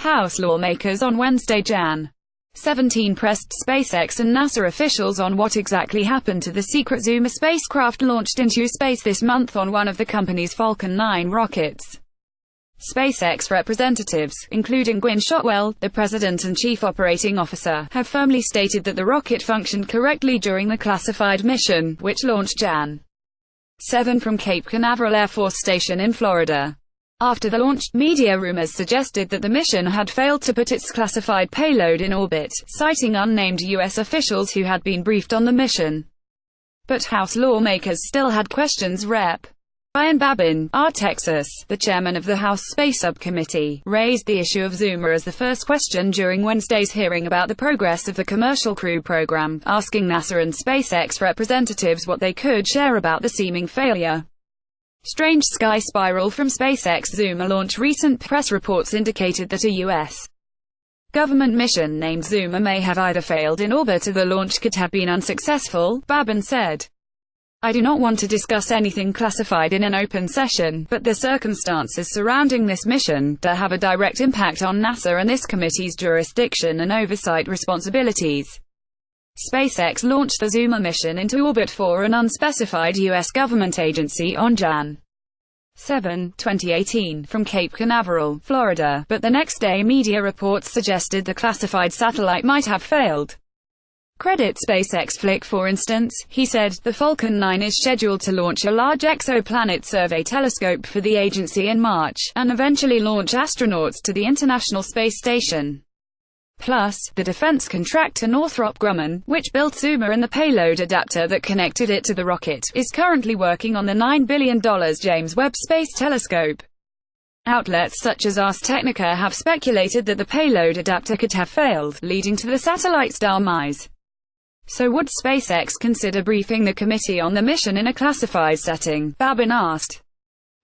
House lawmakers on Wednesday, Jan. 17 pressed SpaceX and NASA officials on what exactly happened to the secret Zuma spacecraft launched into space this month on one of the company's Falcon 9 rockets. SpaceX representatives, including Gwynne Shotwell, the president and chief operating officer, have firmly stated that the rocket functioned correctly during the classified mission, which launched Jan. 7 from Cape Canaveral Air Force Station in Florida. After the launch, media rumors suggested that the mission had failed to put its classified payload in orbit, citing unnamed U.S. officials who had been briefed on the mission. But House lawmakers still had questions. Rep. Brian Babin, R. Texas, the chairman of the House Space Subcommittee, raised the issue of Zuma as the first question during Wednesday's hearing about the progress of the Commercial Crew program, asking NASA and SpaceX representatives what they could share about the seeming failure. Strange sky spiral from SpaceX Zuma launch. Recent press reports indicated that a U.S. government mission named Zuma may have either failed in orbit or the launch could have been unsuccessful, Babin said. I do not want to discuss anything classified in an open session, but the circumstances surrounding this mission do have a direct impact on NASA and this committee's jurisdiction and oversight responsibilities. SpaceX launched the Zuma mission into orbit for an unspecified U.S. government agency on Jan. 7, 2018, from Cape Canaveral, Florida, but the next day media reports suggested the classified satellite might have failed. Credit SpaceX flick for instance, he said, the Falcon 9 is scheduled to launch a large exoplanet survey telescope for the agency in March, and eventually launch astronauts to the International Space Station. Plus, the defense contractor Northrop Grumman, which built Zuma and the payload adapter that connected it to the rocket, is currently working on the $9 billion James Webb Space Telescope. Outlets such as Ars Technica have speculated that the payload adapter could have failed, leading to the satellite's demise. So would SpaceX consider briefing the committee on the mission in a classified setting? Babin asked.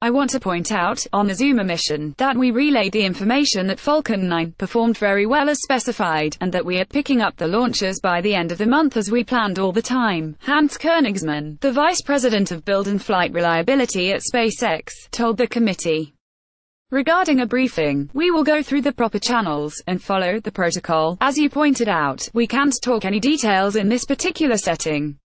I want to point out, on the Zuma mission, that we relayed the information that Falcon 9 performed very well as specified, and that we are picking up the launches by the end of the month as we planned all the time, Hans Koenigsmann, the vice president of build and flight reliability at SpaceX, told the committee. Regarding a briefing, we will go through the proper channels, and follow the protocol. As you pointed out, we can't talk any details in this particular setting.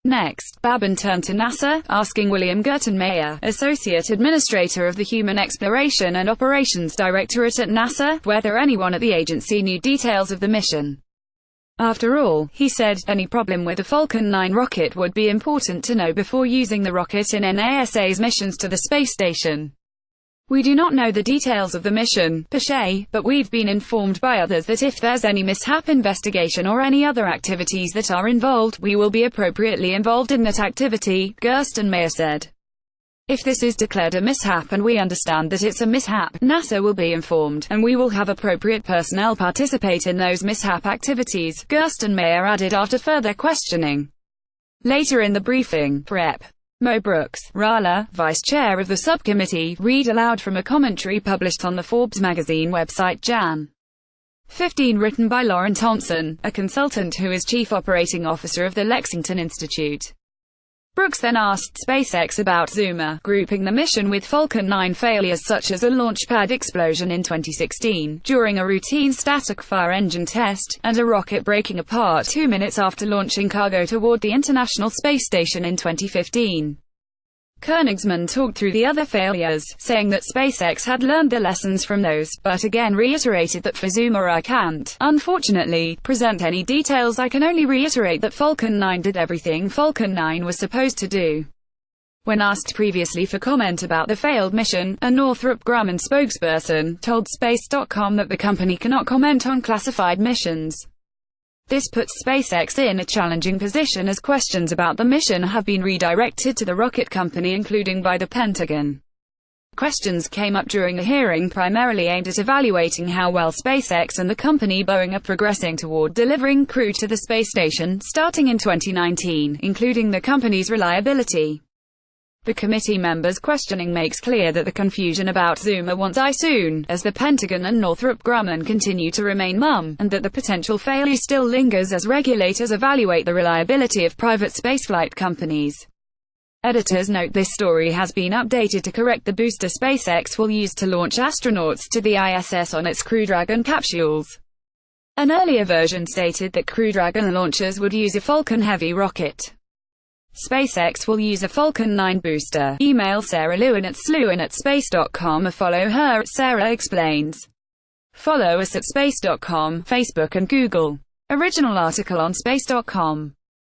Next, Babin turned to NASA, asking William Gertenmaier, Associate Administrator of the Human Exploration and Operations Directorate at NASA, whether anyone at the agency knew details of the mission. After all, he said, any problem with the Falcon 9 rocket would be important to know before using the rocket in NASA's missions to the space station. We do not know the details of the mission, per se, but we've been informed by others that if there's any mishap investigation or any other activities that are involved, we will be appropriately involved in that activity, Gerstenmaier said. If this is declared a mishap and we understand that it's a mishap, NASA will be informed, and we will have appropriate personnel participate in those mishap activities, Gerstenmaier added after further questioning. Later in the briefing, Rep. Mo Brooks, Rala, vice chair of the subcommittee, read aloud from a commentary published on the Forbes magazine website Jan. 15 written by Lauren Thompson, a consultant who is chief operating officer of the Lexington Institute. Brooks then asked SpaceX about Zuma, grouping the mission with Falcon 9 failures such as a launch pad explosion in 2016, during a routine static fire engine test, and a rocket breaking apart 2 minutes after launching cargo toward the International Space Station in 2015. Koenigsmann talked through the other failures, saying that SpaceX had learned the lessons from those, but again reiterated that for Zuma I can't, unfortunately, present any details. I can only reiterate that Falcon 9 did everything Falcon 9 was supposed to do. When asked previously for comment about the failed mission, a Northrop Grumman spokesperson told Space.com that the company cannot comment on classified missions. This puts SpaceX in a challenging position as questions about the mission have been redirected to the rocket company, including by the Pentagon. Questions came up during the hearing primarily aimed at evaluating how well SpaceX and the company Boeing are progressing toward delivering crew to the space station, starting in 2019, including the company's reliability. The committee members' questioning makes clear that the confusion about Zuma won't die soon, as the Pentagon and Northrop Grumman continue to remain mum, and that the potential failure still lingers as regulators evaluate the reliability of private spaceflight companies. Editors note this story has been updated to correct the booster SpaceX will use to launch astronauts to the ISS on its Crew Dragon capsules. An earlier version stated that Crew Dragon launchers would use a Falcon Heavy rocket. SpaceX will use a Falcon 9 booster. Email Sarah Lewin at slewin@space.com or follow her at Sarah Explains. Follow us at space.com, Facebook and Google. Original article on space.com.